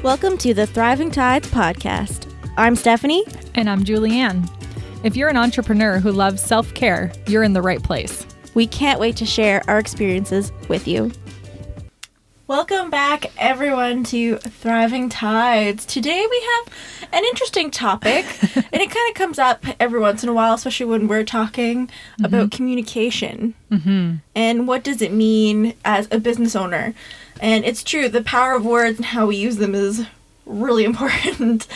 Welcome to the Thriving Tides podcast. I'm Stephanie. And I'm Julianne. If you're an entrepreneur who loves self-care, you're in the right place. We can't wait to share our experiences with you. Welcome back, everyone, to Thriving Tides. Today we have an interesting topic, and it kind of comes up every once in a while, especially when we're talking about communication. And what does it mean as a business owner? And it's true, the power of words and how we use them is really important.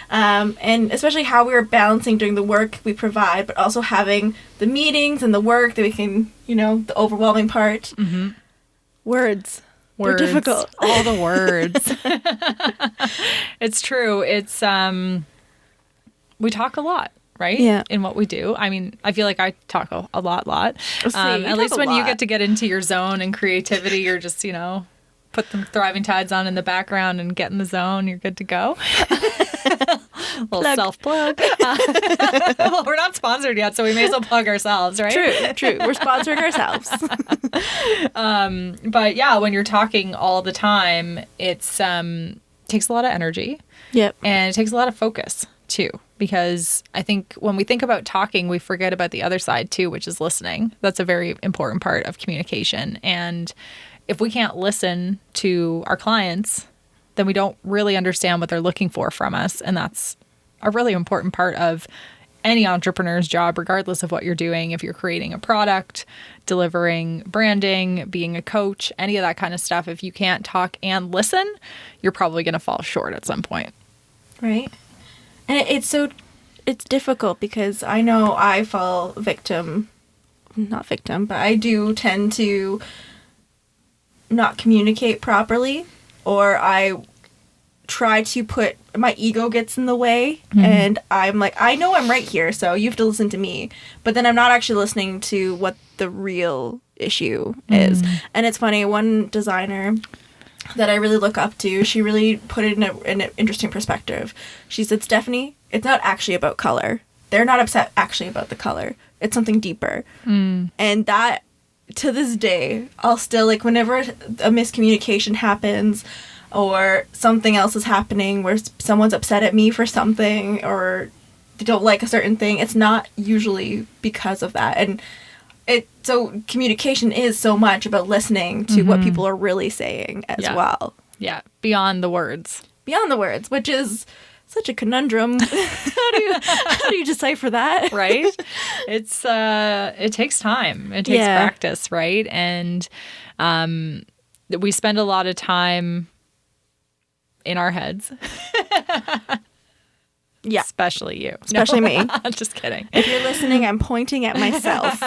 And especially how we're balancing doing the work we provide, but also having the meetings and the work that we can, the overwhelming part. Words. They're difficult. All the words. It's true. It's, we talk a lot, right? Yeah. In what we do. I mean, I feel like I talk a lot. At least when you get to get into your zone and creativity, you're just, put the Thriving Tides on in the background and get in the zone. You're good to go. Little self-plug. Well, we're not sponsored yet, so we may as well plug ourselves, right? True. We're sponsoring ourselves. But yeah, when you're talking all the time, it's takes a lot of energy. Yep. And it takes a lot of focus too, because I think when we think about talking, we forget about the other side too, which is listening. That's a very important part of communication. And if we can't listen to our clients, then we don't really understand what they're looking for from us. And that's a really important part of any entrepreneur's job, regardless of what you're doing. If you're creating a product, delivering branding, being a coach, any of that kind of stuff, if you can't talk and listen, you're probably going to fall short at some point. Right. And it's difficult because I know I fall not victim, but I do tend to not communicate properly, or I try to my ego gets in the way, and I'm like, I know I'm right here, so you have to listen to me, but then I'm not actually listening to what the real issue is. And it's funny, one designer that I really look up to, she really put it in an interesting perspective. She said, Stephanie, it's not actually about color. They're not upset actually about the color. It's something deeper. And that, to this day, I'll still, whenever a miscommunication happens or something else is happening where someone's upset at me for something or they don't like a certain thing, it's not usually because of that. And so communication is so much about listening to what people are really saying as well. Yeah, beyond the words. Which is such a conundrum. How do you decipher that? Right? It's it takes time. It takes practice, right? And we spend a lot of time in our heads. Yeah. Especially you. Especially me. Just kidding. If you're listening, I'm pointing at myself.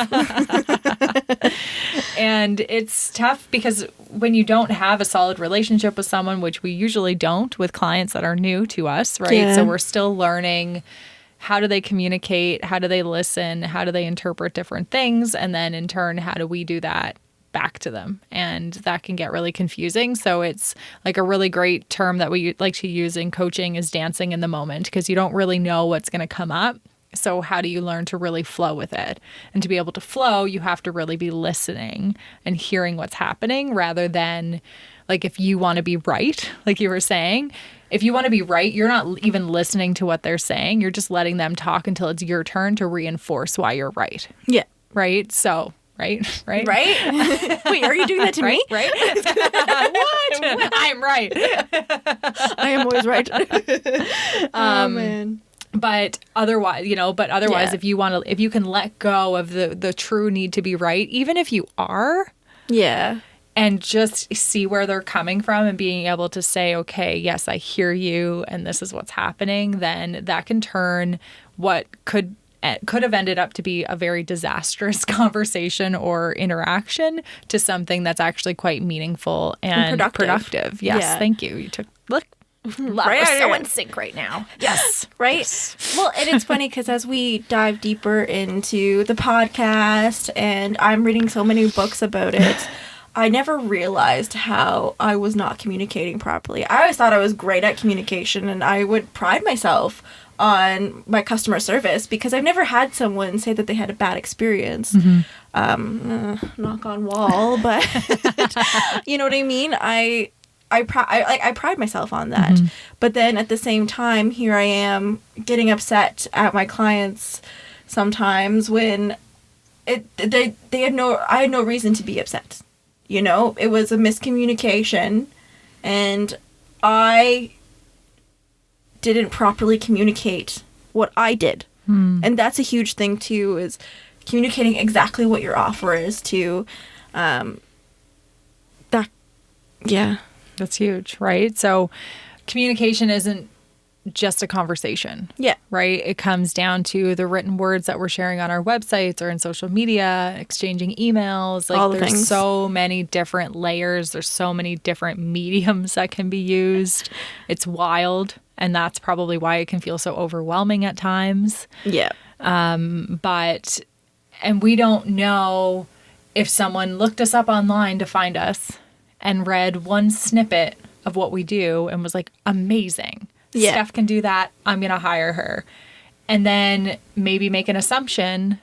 And it's tough because when you don't have a solid relationship with someone, which we usually don't with clients that are new to us, right? Yeah. So we're still learning, how do they communicate? How do they listen? How do they interpret different things? And then in turn, how do we do that back to them? And that can get really confusing. So it's like a really great term that we like to use in coaching is dancing in the moment, because you don't really know what's going to come up. So how do you learn to really flow with it? And to be able to flow, you have to really be listening and hearing what's happening, rather than if you want to be right, like you were saying, if you want to be right, you're not even listening to what they're saying. You're just letting them talk until it's your turn to reinforce why you're right. Yeah. Right? So Right? Wait, are you doing that to me? Right? What? I'm right. I am always right. Oh, man. But otherwise, if you can let go of the true need to be right, even if you are. Yeah. And just see where they're coming from and being able to say, okay, yes, I hear you and this is what's happening, then that can turn what could have ended up to be a very disastrous conversation or interaction to something that's actually quite meaningful and productive. Yes, thank you. Look, we're so in sync right now. Yes. Right? Yes. Well, and it's funny because as we dive deeper into the podcast, and I'm reading so many books about it, I never realized how I was not communicating properly. I always thought I was great at communication, and I would pride myself on my customer service because I've never had someone say that they had a bad experience. Knock on wall, but you know what I mean? I pride myself on that. But then at the same time, here I am getting upset at my clients sometimes when I had no reason to be upset. You know, it was a miscommunication, and I didn't properly communicate what I did. And that's a huge thing too, is communicating exactly what your offer is to That's huge, right? So communication isn't just a conversation. Yeah. Right? It comes down to the written words that we're sharing on our websites or in social media, exchanging emails. Like, all the there's things. so many different layers. There's so many different mediums that can be used. It's wild. And that's probably why it can feel so overwhelming at times. Yeah. And we don't know if someone looked us up online to find us and read one snippet of what we do and was like, amazing. Yeah. Steph can do that. I'm going to hire her. And then maybe make an assumption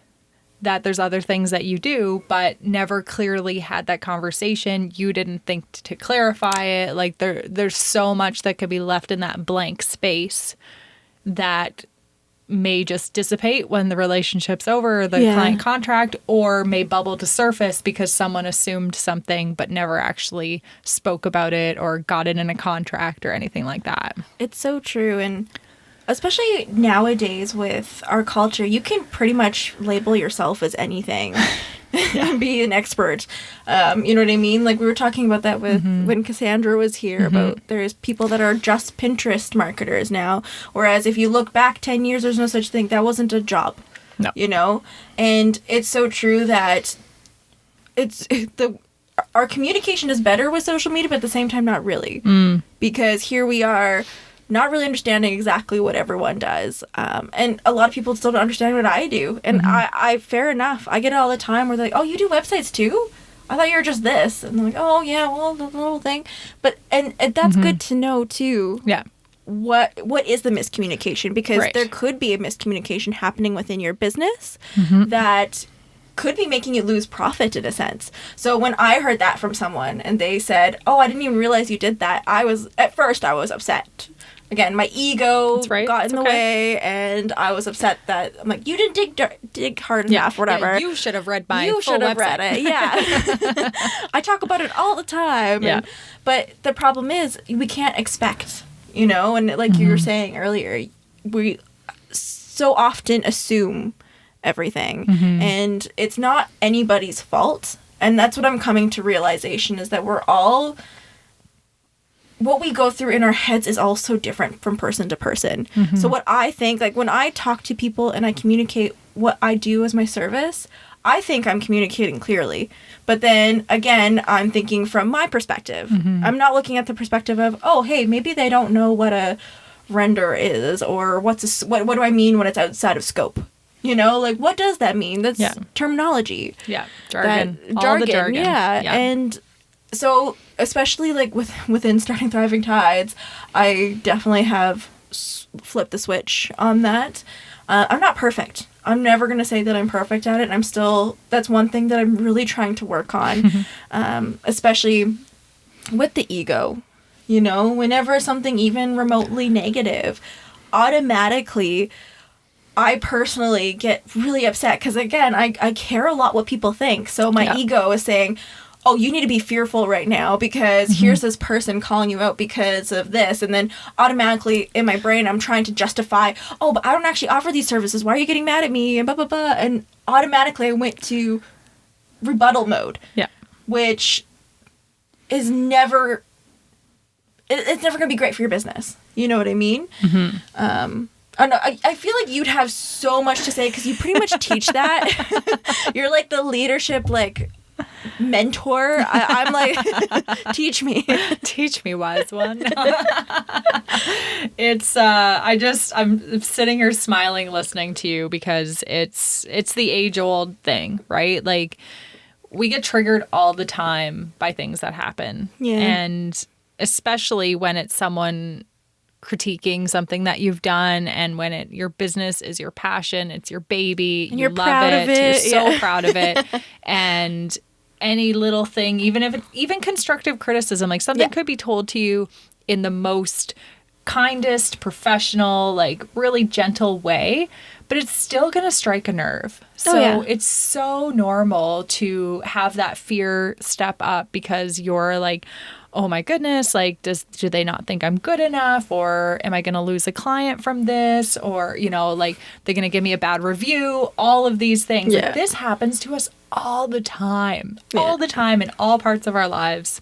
that there's other things that you do, but never clearly had that conversation. You didn't think to clarify it. Like, there's so much that could be left in that blank space that may just dissipate when the relationship's over, the client contract, or may bubble to surface because someone assumed something but never actually spoke about it or got it in a contract or anything like that. It's so true. And especially nowadays with our culture, you can pretty much label yourself as anything and be an expert. You know what I mean? Like, we were talking about that with when Cassandra was here, about there's people that are just Pinterest marketers now. Whereas if you look back 10 years, there's no such thing. That wasn't a job. No. You know? And it's so true that our communication is better with social media, but at the same time, not really. Because here we are, not really understanding exactly what everyone does. And a lot of people still don't understand what I do. And I fair enough. I get it all the time where they're like, oh, you do websites too? I thought you were just this. And I'm like, oh, yeah, well, the whole thing. But, and that's good to know too. Yeah. What is the miscommunication? Because Right. there could be a miscommunication happening within your business that could be making you lose profit in a sense. So when I heard that from someone and they said, oh, I didn't even realize you did that, at first I was upset. Again, my ego That's right. got in It's the okay. way, and I was upset that I'm like, you didn't dig hard enough, whatever. Yeah, you should have read my You full should have website. read it. Yeah. I talk about it all the time. Yeah. But the problem is we can't expect, you know, and like you were saying earlier, we so often assume everything, and it's not anybody's fault. And that's what I'm coming to realization, is that what we go through in our heads is all so different from person to person. So what I think, like when I talk to people and I communicate what I do as my service, I think I'm communicating clearly. But then again, I'm thinking from my perspective. I'm not looking at the perspective of, oh, hey, maybe they don't know what a render is, or what do I mean when it's outside of scope? You know, like, what does that mean? That's terminology. Yeah. Jargon. All All the the jargon. Yeah. And so, especially like within Starting Thriving Tides, I definitely have flipped the switch on that. I'm not perfect. I'm never going to say that I'm perfect at it. That's one thing that I'm really trying to work on, especially with the ego. You know, whenever something even remotely negative, automatically, I personally get really upset because, again, I care a lot what people think. So my ego is saying, oh, you need to be fearful right now because here's this person calling you out because of this. And then automatically in my brain, I'm trying to justify, oh, but I don't actually offer these services. Why are you getting mad at me? And blah, blah, blah. And automatically I went to rebuttal mode. Yeah. Which is never, it's never going to be great for your business. You know what I mean? I feel like you'd have so much to say because you pretty much teach that. You're like the leadership, like, mentor. I'm like, teach me. Teach me, wise one. I'm sitting here smiling listening to you because it's the age-old thing, right? Like, we get triggered all the time by things that happen. Yeah. And especially when it's someone critiquing something that you've done, and when your business is your passion, it's your baby, and you love it, you're so proud of it, and any little thing, even if it's even constructive criticism, like something could be told to you in the most kindest, professional, like really gentle way, but it's still going to strike a nerve. So it's so normal to have that fear step up because you're like, oh my goodness, like, do they not think I'm good enough? Or am I going to lose a client from this? Or, you know, like, they're going to give me a bad review, all of these things. Yeah. Like, this happens to us all the time in all parts of our lives.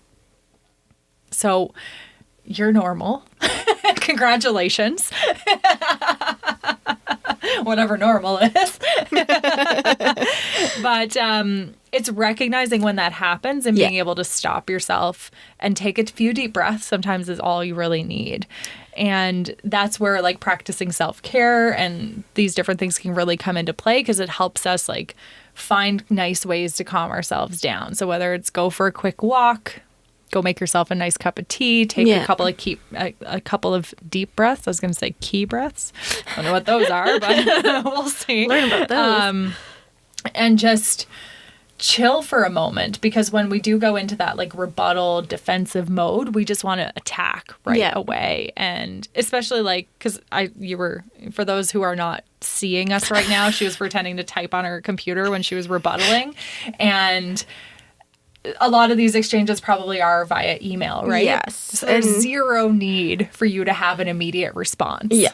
So you're normal. Congratulations. Whatever normal is. But it's recognizing when that happens and being able to stop yourself and take a few deep breaths sometimes is all you really need. And that's where like practicing self-care and these different things can really come into play because it helps us like find nice ways to calm ourselves down. So whether it's go for a quick walk, go make yourself a nice cup of tea, take a couple of deep breaths. I was going to say key breaths. I don't know what those are, but we'll see. Learn about those. And just chill for a moment because when we do go into that like rebuttal defensive mode, we just want to attack right away. And especially like, because for those who are not seeing us right now, she was pretending to type on her computer when she was rebuttaling. And a lot of these exchanges probably are via email, right? Yes. So there's zero need for you to have an immediate response. Yeah.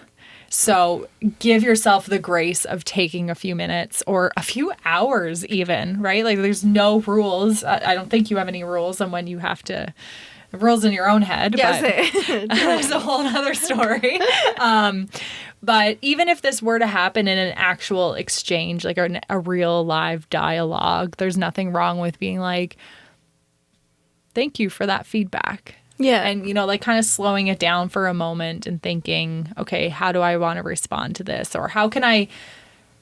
So give yourself the grace of taking a few minutes or a few hours even, right? Like there's no rules. I don't think you have any rules on when you have to, rules in your own head. Yes. But that's a whole other story. But even if this were to happen in an actual exchange, like a real live dialogue, there's nothing wrong with being like, thank you for that feedback. Yeah. And, you know, like kind of slowing it down for a moment and thinking, okay, how do I want to respond to this? Or how can I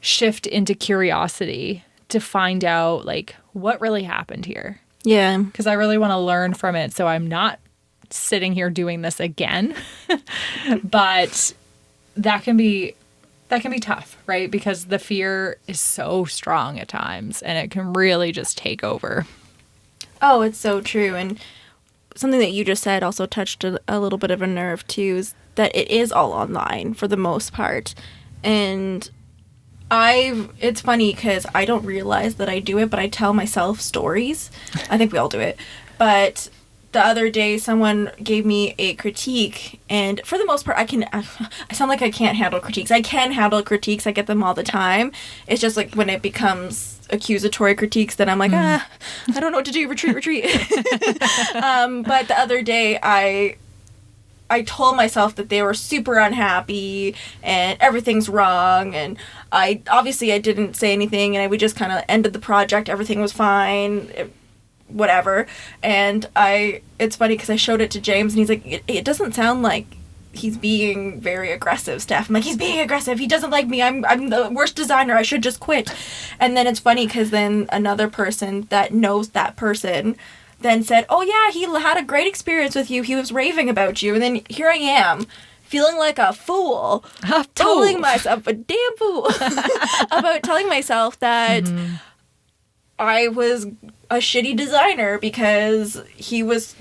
shift into curiosity to find out like what really happened here? Yeah. Because I really want to learn from it. So I'm not sitting here doing this again. But that can be tough, right? Because the fear is so strong at times and it can really just take over. Oh, it's so true. And something that you just said also touched a little bit of a nerve too, is that it is all online for the most part. And it's funny because I don't realize that I do it, but I tell myself stories. I think we all do it. But the other day, someone gave me a critique, and for the most part, I sound like I can't handle critiques. I can handle critiques. I get them all the time. It's just like when it becomes accusatory critiques, then I'm like, I don't know what to do. Retreat. But the other day, I told myself that they were super unhappy and everything's wrong, and I didn't say anything, and we just kind of ended the project. Everything was fine. Whatever. And it's funny because I showed it to James and he's like, it doesn't sound like he's being very aggressive, Steph. I'm like, he's being aggressive. He doesn't like me. I'm the worst designer. I should just quit. And then it's funny because then another person that knows that person then said, oh yeah, he had a great experience with you. He was raving about you. And then here I am feeling like a fool, telling myself, a damn fool, about telling myself that I was a shitty designer because he was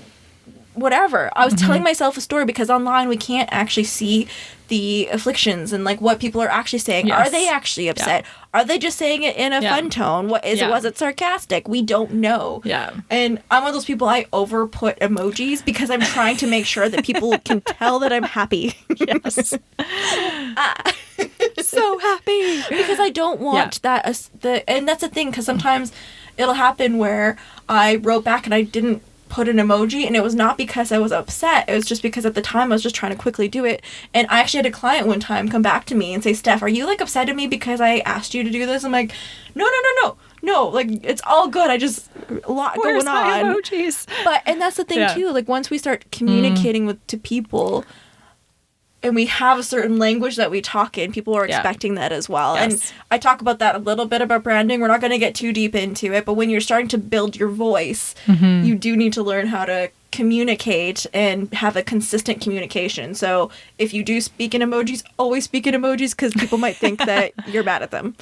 whatever. I was telling myself a story because online we can't actually see the afflictions and like what people are actually saying. Yes. Are they actually upset? Are they just saying it in a fun tone? Was it sarcastic? We don't know. Yeah. And I'm one of those people, I overput emojis because I'm trying to make sure that people can tell that I'm happy. Yes. So happy. Because I don't want that and that's the thing, because sometimes it'll happen where I wrote back and I didn't put an emoji, and it was not because I was upset. It was just because at the time I was just trying to quickly do it. And I actually had a client one time come back to me and say, Steph, are you like upset at me because I asked you to do this? I'm like, no, like it's all good. I just a lot Where's going on. my emojis? But and that's the thing too. Like once we start communicating to people, and we have a certain language that we talk in, people are expecting that as well. Yes. And I talk about that a little bit about branding. We're not going to get too deep into it, but when you're starting to build your voice, you do need to learn how to communicate and have a consistent communication. So if you do speak in emojis, always speak in emojis, because people might think that you're mad at them.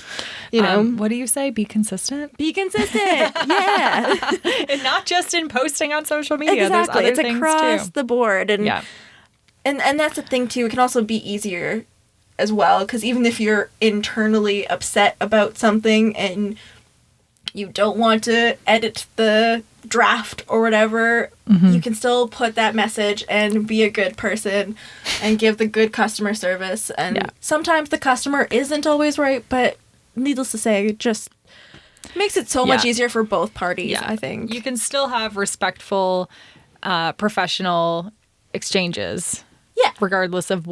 You know, what do you say? Be consistent. be consistent. Yeah, And not just in posting on social media. exactly. There's It's other things across too. the board, and Yeah. and that's the thing too. It can also be easier as well, because even if you're internally upset about something and you don't want to edit the draft or whatever, you can still put that message and be a good person and give the good customer service. And Yeah. sometimes the customer isn't always right, but needless to say, it just makes it so much Yeah. easier for both parties, I think. You can still have respectful, professional exchanges. Yeah. Regardless of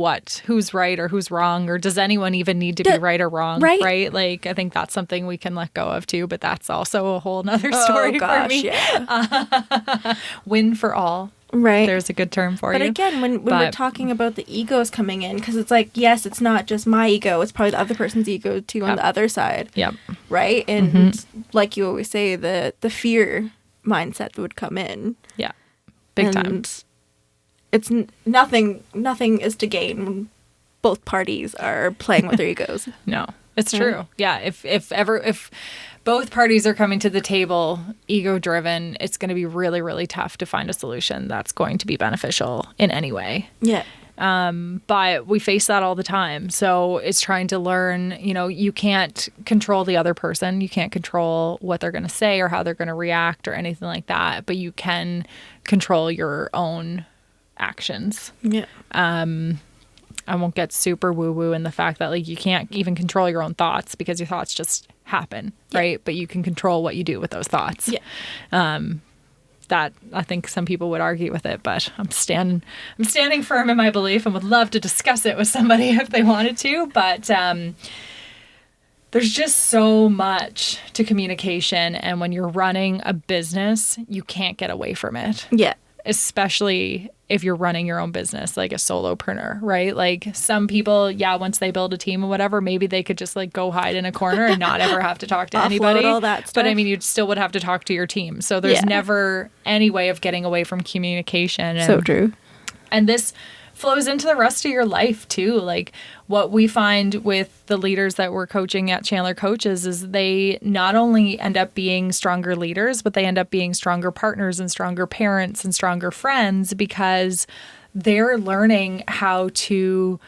who's right or who's wrong, or does anyone even need to be right or wrong? Right. Like, I think that's something we can let go of too, but that's also a whole nother story for me. Yeah. Win for all. Right. There's a good term for But you. again, when we're But- talking about the egos coming in, because it's like, yes, it's not just my ego, it's probably the other person's ego too on Yep. the other side. Yep. Right? And like you always say, the fear mindset would come in. Yeah. Big time. And it's nothing is to gain when both parties are playing with their egos. No, it's true. Yeah. If both parties are coming to the table ego driven, it's going to be really, really tough to find a solution that's going to be beneficial in any way. Yeah. But we face that all the time. So it's trying to learn, you can't control the other person. You can't control what they're going to say or how they're going to react or anything like that. But you can control your own actions. Yeah. I won't get super woo-woo in the fact that like you can't even control your own thoughts because your thoughts just happen, right? But you can control what you do with those thoughts. Yeah. That I think some people would argue with it, but I'm standing firm in my belief and would love to discuss it with somebody if they wanted to. But there's just so much to communication, and when you're running a business, you can't get away from it. Yeah. Especially if you're running your own business like a solopreneur, right? Like some people, once they build a team or whatever, maybe they could just like go hide in a corner and not ever have to talk to Offload anybody. all that But I stuff. mean, you still would have to talk to your team. So there's Yeah. never any way of getting away from communication. And, So true. and this flows into the rest of your life too. Like what we find with the leaders that we're coaching at Chandler Coaches is they not only end up being stronger leaders, but they end up being stronger partners and stronger parents and stronger friends because they're learning how to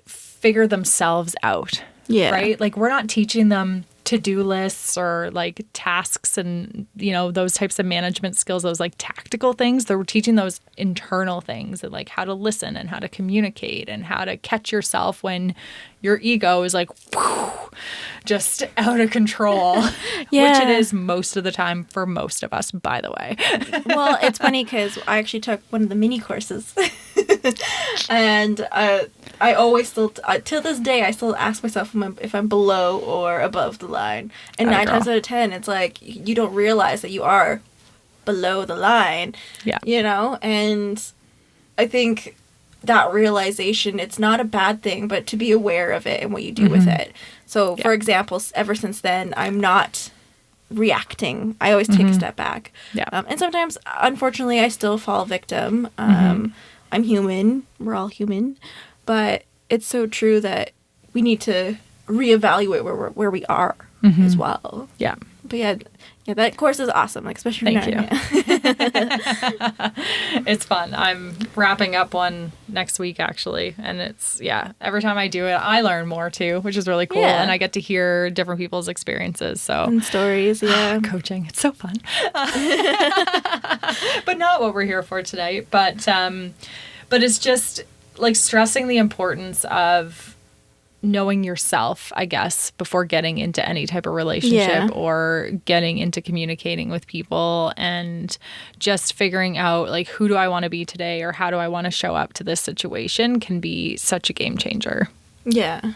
figure themselves out. Yeah. Right? Like we're not teaching them to-do lists or like tasks and those types of management skills, those like tactical things. They're teaching those internal things and like how to listen and how to communicate and how to catch yourself when your ego is like just out of control. Yeah. Which it is most of the time for most of us, by the way. Well, it's funny because I actually took one of the mini courses. And I always still, till this day, I still ask myself if I'm below or above the line. And Atta 9 girl. times out of 10, it's like you don't realize that you are below the line. Yeah. And I think that realization, it's not a bad thing, but to be aware of it and what you do with it. So, for example, ever since then, I'm not reacting. I always take a step back. Yeah. And sometimes, unfortunately, I still fall victim. I'm human. We're all human. But it's so true that we need to reevaluate where we are as well. Yeah. But yeah, that course is awesome, like especially Thank now. you. Yeah. It's fun. I'm wrapping up one next week actually, and it's every time I do it I learn more too, which is really cool. Yeah. And I get to hear different people's experiences, so And stories, yeah. coaching, it's so fun. But not what we're here for today, but it's just like stressing the importance of knowing yourself, I guess, before getting into any type of relationship Yeah. or getting into communicating with people, and just figuring out like, who do I want to be today, or how do I want to show up to this situation can be such a game changer. Yeah.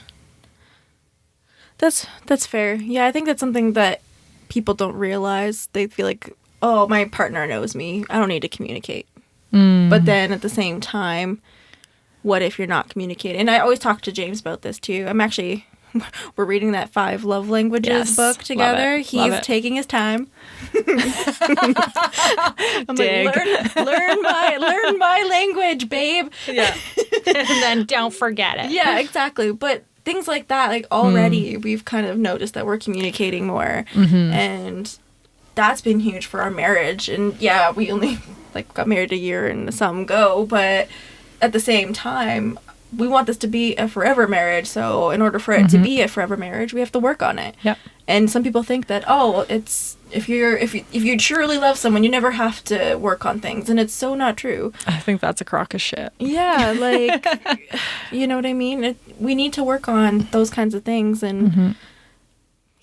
That's fair. Yeah, I think that's something that people don't realize. They feel like, oh, my partner knows me. I don't need to communicate. But then at the same time, what if you're not communicating? And I always talk to James about this too. I'm actually we're reading that 5 love languages Yes, book love together. it, love He's it. taking his time. I'm Dig. like, learn my language, babe. Yeah. And then don't forget it. Yeah, exactly. But things like that, like already we've kind of noticed that we're communicating more, and that's been huge for our marriage. And yeah, we only like got married a year and some ago, but at the same time, we want this to be a forever marriage. So in order for it to be a forever marriage, we have to work on it. Yep. And some people think that, oh, it's if you truly love someone, you never have to work on things, and it's so not true. I think that's a crock of shit. Yeah, like you know what I mean? We need to work on those kinds of things, and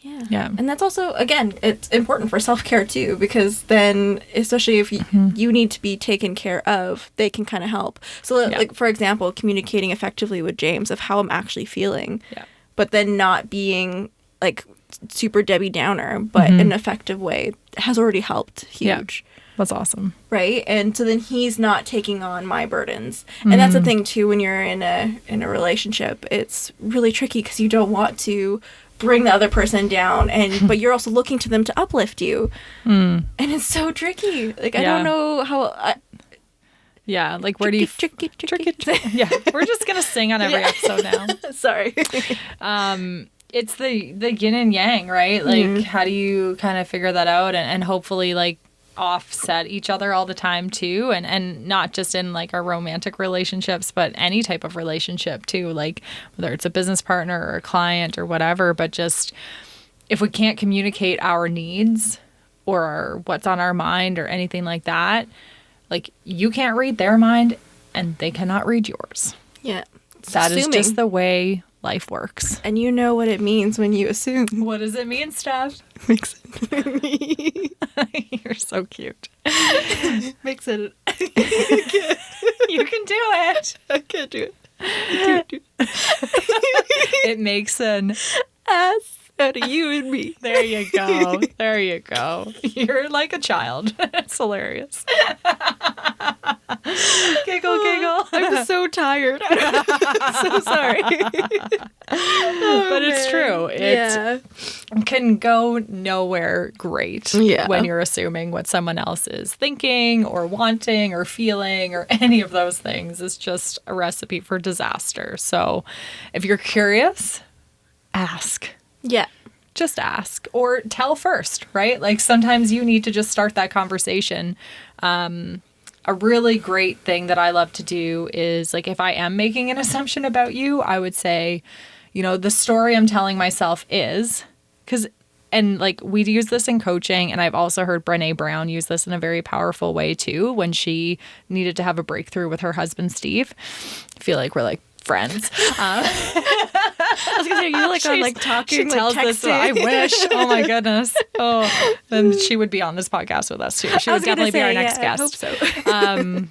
yeah. And that's also, again, it's important for self-care too, because then, especially if you need to be taken care of, they can kind of help. So like, for example, communicating effectively with James of how I'm actually feeling, but then not being like super Debbie Downer, but in an effective way has already helped huge. Yeah. That's awesome. Right? And so then he's not taking on my burdens. And that's the thing too, when you're in a relationship, it's really tricky because you don't want to bring the other person down, and but you're also looking to them to uplift you. And it's so tricky. Like I don't know how yeah, like where do you tricky. Yeah, we're just gonna sing on every episode now. Sorry. It's the yin and yang, right? Like how do you kind of figure that out and hopefully like offset each other all the time too, and not just in like our romantic relationships, but any type of relationship too, like whether it's a business partner or a client or whatever. But just if we can't communicate our needs or what's on our mind or anything like that, like you can't read their mind and they cannot read yours. Yeah. That is just the way life works. And you know what it means when you assume. What does it mean, Steph? Makes it for me. You're so cute. Makes it. You can do it. I can't do it. It makes an ass out of you and me. There you go. There you go. You're like a child. It's hilarious. Giggle. I'm so tired. So sorry. But it's true. It can go nowhere great when you're assuming what someone else is thinking or wanting or feeling or any of those things. It's just a recipe for disaster. So if you're curious, ask. Yeah. Just ask or tell first, right? Like sometimes you need to just start that conversation. A really great thing that I love to do is like if I am making an assumption about you, I would say, you know, the story I'm telling myself is and like we use this in coaching, and I've also heard Brené Brown use this in a very powerful way too when she needed to have a breakthrough with her husband, Steve. I feel like we're like friends. I was gonna say, you like on like talking, she like tells texting. this. I wish. Oh my goodness. Oh, then she would be on this podcast with us too. She would definitely be our next guest. I hope so.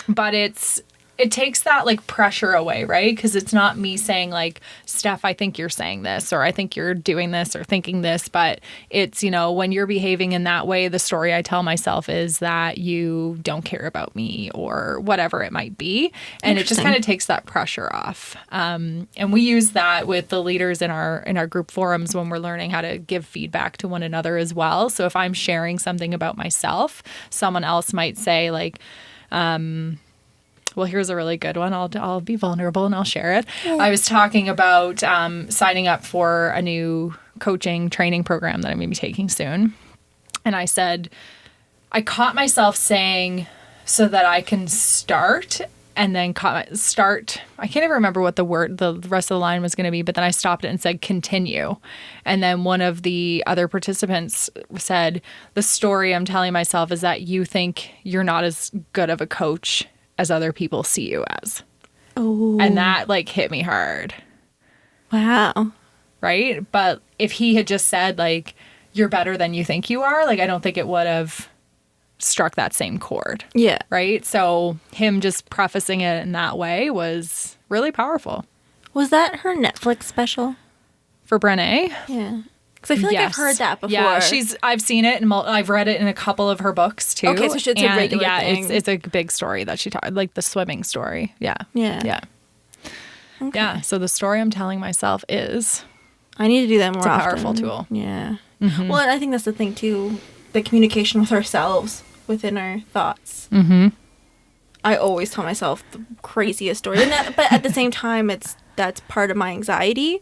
But it takes that like pressure away, right? Because it's not me saying like, Steph, I think you're saying this, or I think you're doing this or thinking this, but it's, you know, when you're behaving in that way, the story I tell myself is that you don't care about me or whatever it might be. And it just kind of takes that pressure off. And we use that with the leaders in our group forums when we're learning how to give feedback to one another as well. So if I'm sharing something about myself, someone else might say like, well, here's a really good one. I'll be vulnerable and I'll share it. Yeah. I was talking about signing up for a new coaching training program that I'm going to be taking soon. And I said, I caught myself saying so that I can start, and then start. I can't even remember what the rest of the line was going to be, but then I stopped it and said continue. And then one of the other participants said, the story I'm telling myself is that you think you're not as good of a coach as other people see you as. Oh. And that like hit me hard. Wow. Right? But if he had just said like, you're better than you think you are, like I don't think it would have struck that same chord. Yeah. Right? So him just prefacing it in that way was really powerful. Was that her Netflix special? For Brené? Yeah. Because I feel like I've heard that before. Yeah, I've seen it, and I've read it in a couple of her books too. Okay, so it's a regular thing. It's a big story that she taught, like the swimming story. Yeah. Okay. Yeah. So the story I'm telling myself is I need to do that more often. It's a powerful tool. Yeah. Well, and I think that's the thing too, the communication with ourselves within our thoughts. I always tell myself the craziest story, but at the same time, that's part of my anxiety.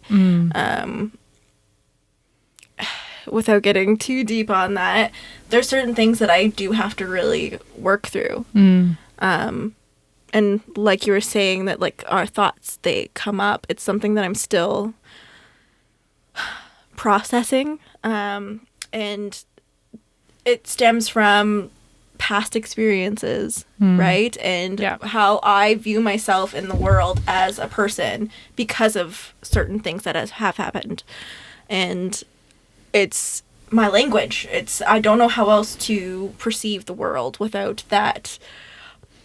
Without getting too deep on that, there's certain things that I do have to really work through. And like you were saying, that like our thoughts, they come up. It's something that I'm still processing, and it stems from past experiences, right? And how I view myself in the world as a person because of certain things that have happened. And it's my language. I don't know how else to perceive the world without that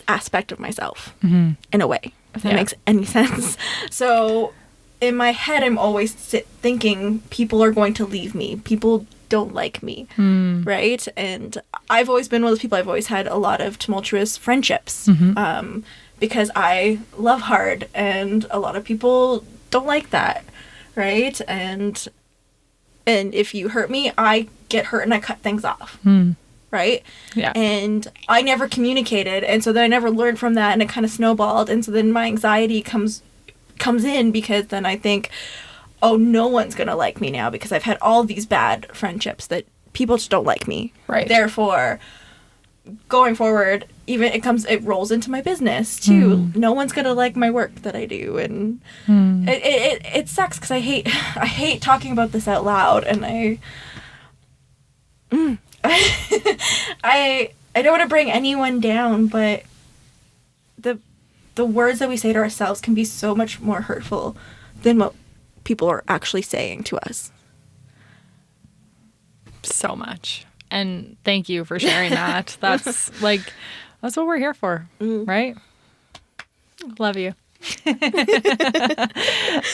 aspect of myself, in a way, if that makes any sense. So in my head, I'm always thinking people are going to leave me. People don't like me, right? And I've always been one of those people. I've always had a lot of tumultuous friendships, because I love hard, and a lot of people don't like that, right? And if you hurt me, I get hurt and I cut things off, right? Yeah. And I never communicated, and so then I never learned from that, and it kind of snowballed, and so then my anxiety comes in, because then I think, oh, no one's gonna like me now because I've had all these bad friendships that people just don't like me. Right. Therefore, going forward, even it rolls into my business too. No one's gonna like my work that I do, and it sucks because I hate talking about this out loud, and I don't want to bring anyone down, but the words that we say to ourselves can be so much more hurtful than what people are actually saying to us. So much. And thank you for sharing that. That's what we're here for, right? Love you.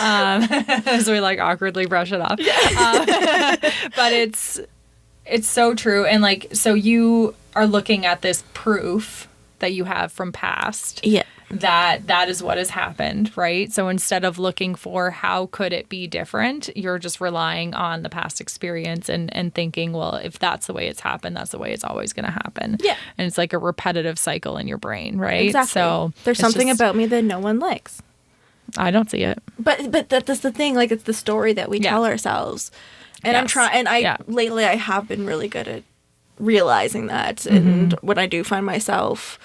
As we awkwardly brush it off. But it's so true. And so you are looking at this proof that you have from past. Yeah. That is what has happened, right? So instead of looking for how could it be different, you're just relying on the past experience and thinking, well, if that's the way it's happened, that's the way it's always going to happen. Yeah. And it's like a repetitive cycle in your brain, right? Exactly. So there's something about me that no one likes. I don't see it. But that's the thing. It's the story that we tell ourselves. And I'm trying, and lately I have been really good at realizing that. And when I do find myself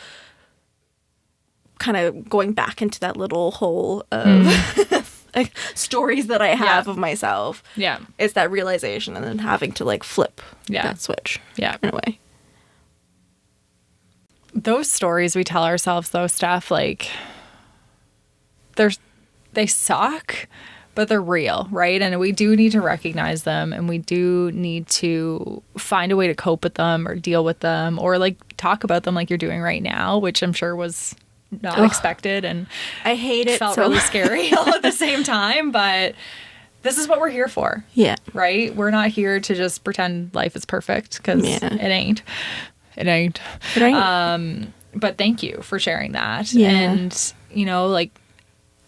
kind of going back into that little hole of stories that I have of myself. Yeah. It's that realization, and then having to flip that switch. Yeah. In a way. Those stories we tell ourselves, though, Steph, they suck, but they're real, right? And we do need to recognize them, and we do need to find a way to cope with them or deal with them, or talk about them like you're doing right now, which I'm sure was not expected, and I hate it. Felt really scary all at the same time, but this is what we're here for. Yeah. Right? We're not here to just pretend life is perfect, because it ain't. It ain't. It ain't. But thank you for sharing that. Yeah. And,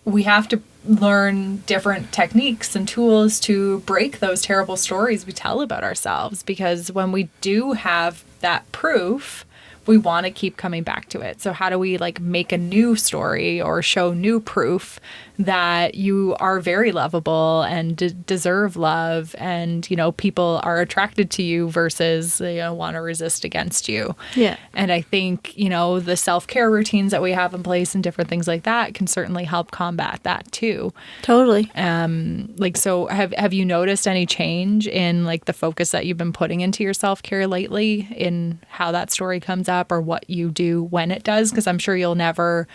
we have to learn different techniques and tools to break those terrible stories we tell about ourselves, because when we do have that proof, we want to keep coming back to it. So how do we make a new story or show new proof that you are very lovable and deserve love, and people are attracted to you versus want to resist against you. Yeah. And I think the self-care routines that we have in place and different things like that can certainly help combat that too. Totally. So have you noticed any change in the focus that you've been putting into your self-care lately, in how that story comes up or what you do when it does? Because I'm sure you'll never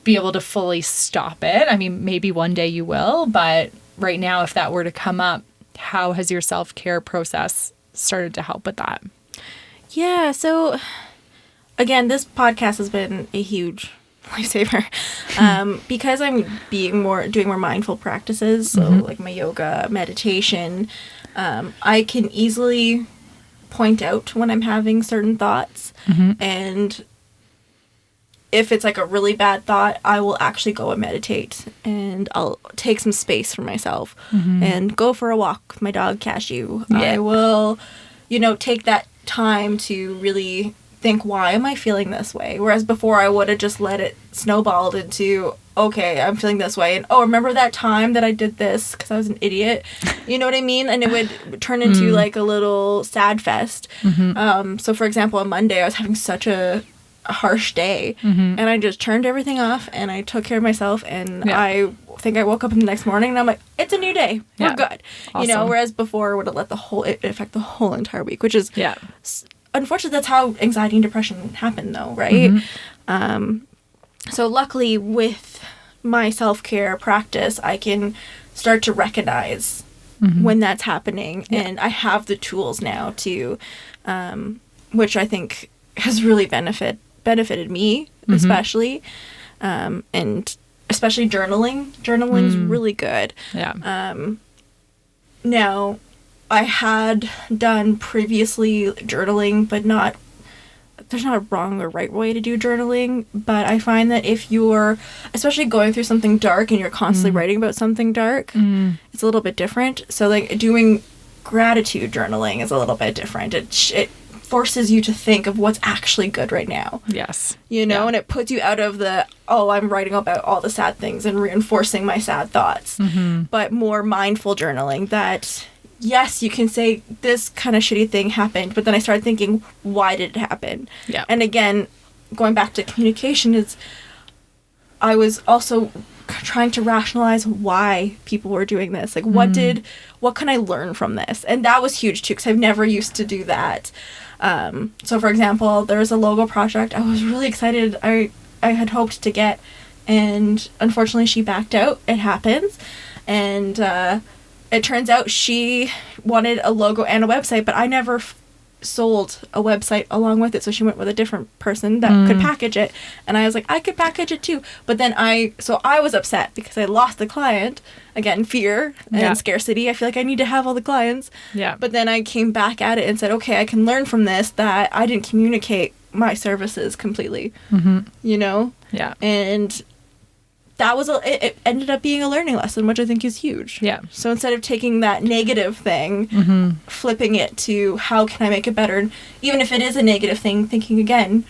be able to fully stop it. I mean, maybe one day you will, but right now, if that were to come up, how has your self-care process started to help with that? Yeah, so again, this podcast has been a huge lifesaver, because I'm doing more mindful practices, so my yoga, meditation. I can easily point out when I'm having certain thoughts, and if it's like a really bad thought, I will actually go and meditate, and I'll take some space for myself and go for a walk with my dog Cashew. Yeah. I will, take that time to really think, why am I feeling this way? Whereas before I would have just let it snowballed into, okay, I'm feeling this way, and oh, remember that time that I did this because I was an idiot? You know what I mean? And it would turn into like a little sad fest. So for example, on Monday I was having such a harsh day, and I just turned everything off and I took care of myself, and I think I woke up in the next morning and I'm like, it's a new day, we're good. Awesome. Whereas before I would have let it affect the whole entire week, which is unfortunately that's how anxiety and depression happen though, right? So luckily with my self-care practice I can start to recognize when that's happening, and I have the tools now to which I think has really benefited me, especially, and especially journaling. Journaling's really good. Now, I had done previously journaling, but there's not a wrong or right way to do journaling, but I find that if you're especially going through something dark and you're constantly writing about something dark, it's a little bit different. So like doing gratitude journaling is a little bit different. It forces you to think of what's actually good right now. Yes. And it puts you out of the, oh, I'm writing about all the sad things and reinforcing my sad thoughts. But more mindful journaling that, yes, you can say this kind of shitty thing happened, but then I started thinking, why did it happen? Yeah. And again, going back to communication, I was also trying to rationalize why people were doing this. Like, what can I learn from this? And that was huge too, because I've never used to do that. So for example, there was a logo project I was really excited I had hoped to get, and unfortunately she backed out. It happens. And it turns out she wanted a logo and a website, but I never sold a website along with it, so she went with a different person that could package it, and I was like, I could package it too. But then I was upset because I lost the client. Again, fear and scarcity. I feel like I need to have all the clients. But then I came back at it and said, okay, I can learn from this that I didn't communicate my services completely. And that was it ended up being a learning lesson, which I think is huge. So instead of taking that negative thing, flipping it to how can I make it better, and even if it is a negative thing, thinking again,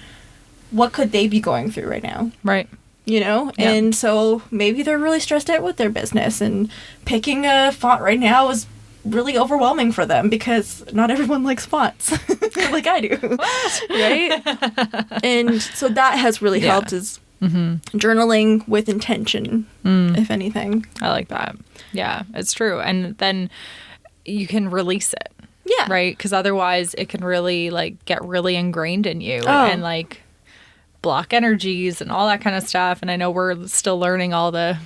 what could they be going through right now? Right. And so maybe they're really stressed out with their business, and picking a font right now is really overwhelming for them because not everyone likes fonts like I do. What? Right? And so that has really helped, is journaling with intention, if anything. I like that. Yeah, it's true. And then you can release it. Yeah. Right? Because otherwise it can really get really ingrained in you and block energies and all that kind of stuff. And I know we're still learning all the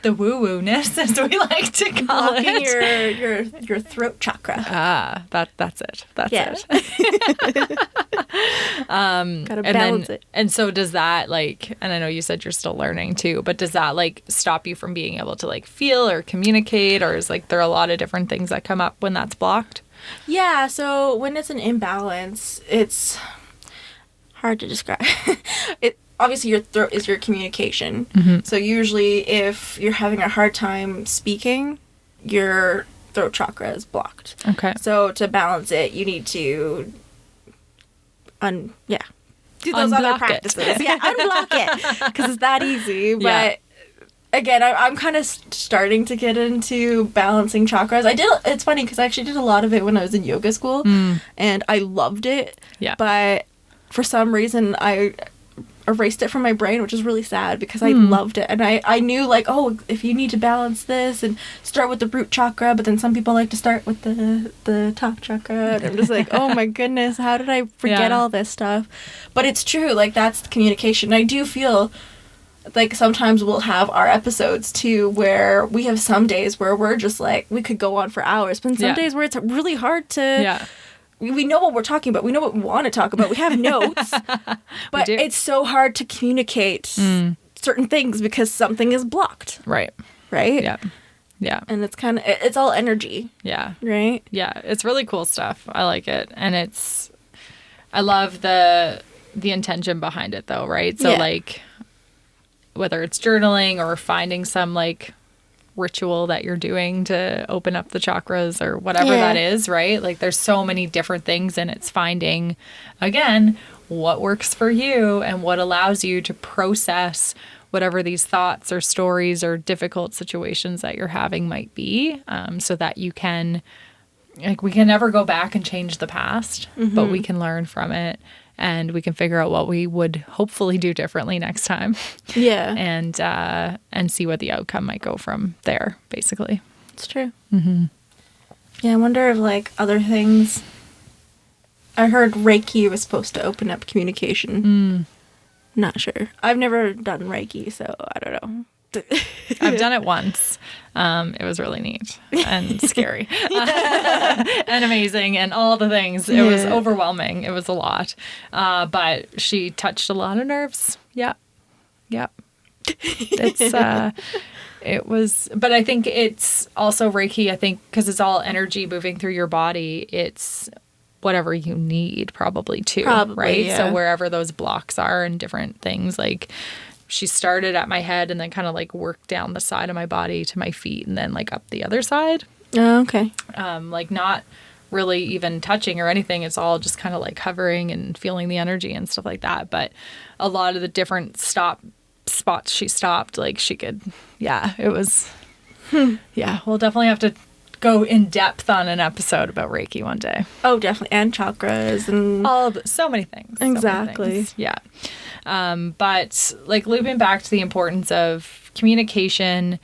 woo-woo-ness, as we like to call it. your throat chakra. That's it. That's it. Gotta balance it. And so does that and I know you said you're still learning too, but does that stop you from being able to feel or communicate, or is there are a lot of different things that come up when that's blocked? Yeah, so when it's an imbalance, it's hard to describe. Obviously your throat is your communication. So usually if you're having a hard time speaking, your throat chakra is blocked. Okay. So to balance it, you need to do those Unblock other practices. Unblock it, because it's that easy. But again, I'm kind of starting to get into balancing chakras. It's funny because I actually did a lot of it when I was in yoga school, and I loved it. Yeah. But for some reason, I erased it from my brain, which is really sad because I loved it. And I knew if you need to balance this and start with the root chakra, but then some people like to start with the top chakra. And I'm just like, oh my goodness, how did I forget all this stuff? But it's true, that's the communication. I do feel sometimes we'll have our episodes too where we have some days where we're just we could go on for hours, but some days where it's really hard to we know what we're talking about. We know what we want to talk about. We have notes. But it's so hard to communicate certain things because something is blocked. Right. Right? Yeah. Yeah. And it's all energy. Yeah. Right? Yeah. It's really cool stuff. I like it. And I love the the intention behind it though, right? So Yeah. like whether it's journaling or finding some like ritual that you're doing to open up the chakras or whatever Yeah. that is, right? Like there's so many different things, and it's finding again what works for you and what allows you to process whatever these thoughts or stories or difficult situations that you're having might be, so that you can, like, we can never go back and change the past, but we can learn from it, and we can figure out what we would hopefully do differently next time. Yeah. And see what the outcome might go from there, basically. It's true. Yeah, I wonder if like other things. I heard Reiki was supposed to open up communication. Not sure. I've never done Reiki, so I don't know. I've done it once. It was really neat and scary and amazing and all the things. It was overwhelming. It was a lot. But she touched a lot of nerves. Yep. It was, but I think it's also Reiki, I think, because it's all energy moving through your body. It's whatever you need probably too, right? Yeah. So wherever those blocks are and different things, like she started at my head and then kind of like worked down the side of my body to my feet and then like up the other side. Oh, okay. Like not really even touching or anything. It's all just kind of like hovering and feeling the energy and stuff like that. But a lot of the different spots she stopped, like she could, it was, we'll definitely have to go in depth on an episode about Reiki one day. Oh, definitely. And chakras and All of so many things. Exactly. Yeah. But like looping back to the importance of communication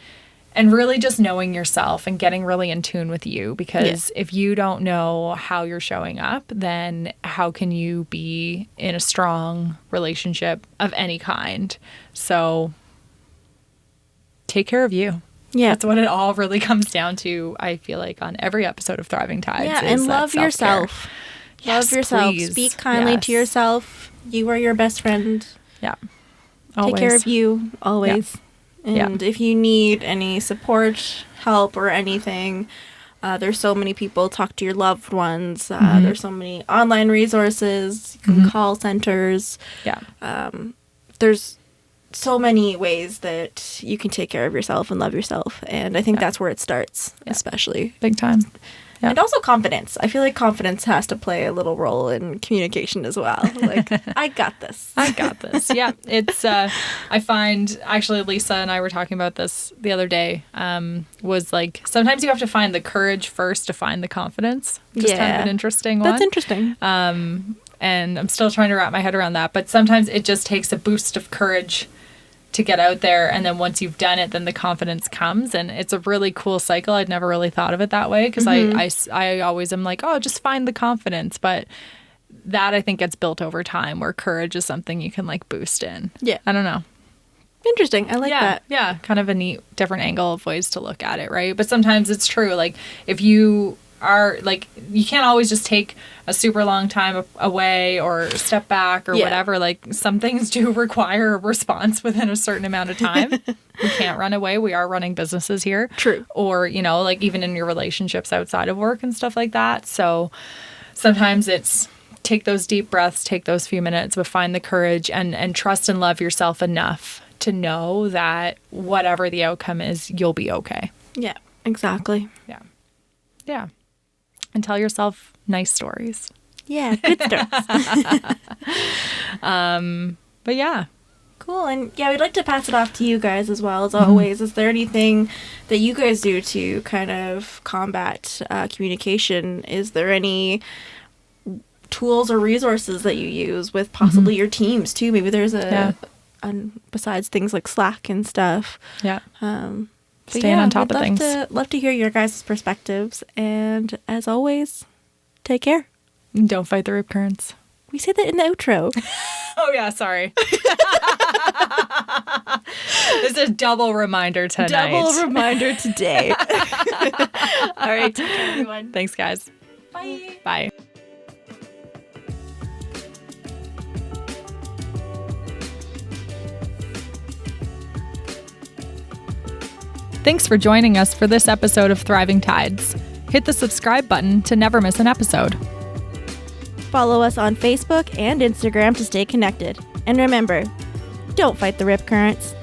and really just knowing yourself and getting really in tune with you, because if you don't know how you're showing up, then how can you be in a strong relationship of any kind? So take care of you. Yeah. That's what it all really comes down to, I feel like, on every episode of Thriving Tides. Yeah, is and that love self-care. yourself. Yes, love yourself. please. Speak kindly to Yes. yourself. You are your best friend. Yeah. Take care of you always. Yeah. And if you need any support, help, or anything, there's so many people. Talk to your loved ones. There's so many online resources, call centers. Yeah. There's so many ways that you can take care of yourself and love yourself. And I think that's where it starts, especially. Big time. Yeah. And also confidence. I feel like confidence has to play a little role in communication as well. Like, I got this. I got this. Yeah. It's, I find, actually, Lisa and I were talking about this the other day, was like, sometimes you have to find the courage first to find the confidence. Just kind of an interesting one. That's interesting. And I'm still trying to wrap my head around that. But sometimes it just takes a boost of courage to get out there, and then once you've done it, then the confidence comes, and it's a really cool cycle. I'd never really thought of it that way, because I always am like, oh, just find the confidence, but that I think gets built over time, where courage is something you can like boost in. Yeah. I don't know. Interesting. I like that. Yeah, kind of a neat different angle of ways to look at it, right? But sometimes it's true, like if you are like, you can't always just take a super long time away or step back or whatever. Like some things do require a response within a certain amount of time. We can't run away. We are running businesses here. True. Or, you know, like even in your relationships outside of work and stuff like that. So sometimes it's take those deep breaths, take those few minutes, but find the courage and trust and love yourself enough to know that whatever the outcome is, you'll be okay. Yeah, exactly. Yeah. Yeah. And tell yourself nice stories. Yeah, good stories. But yeah. Cool. And yeah, we'd like to pass it off to you guys as well, as always. Is there anything that you guys do to kind of combat communication? Is there any tools or resources that you use with possibly your teams too? Maybe there's besides things like Slack and stuff. Yeah. Staying on top of things. Love to hear your guys' perspectives. And as always, take care. Don't fight the rip currents. We say that in the outro. Oh, yeah. Sorry. It's a double reminder tonight. Double reminder today. All right. Take care, everyone. Thanks, guys. Bye. Bye. Thanks for joining us for this episode of Thriving Tides. Hit the subscribe button to never miss an episode. Follow us on Facebook and Instagram to stay connected. And remember, don't fight the rip currents.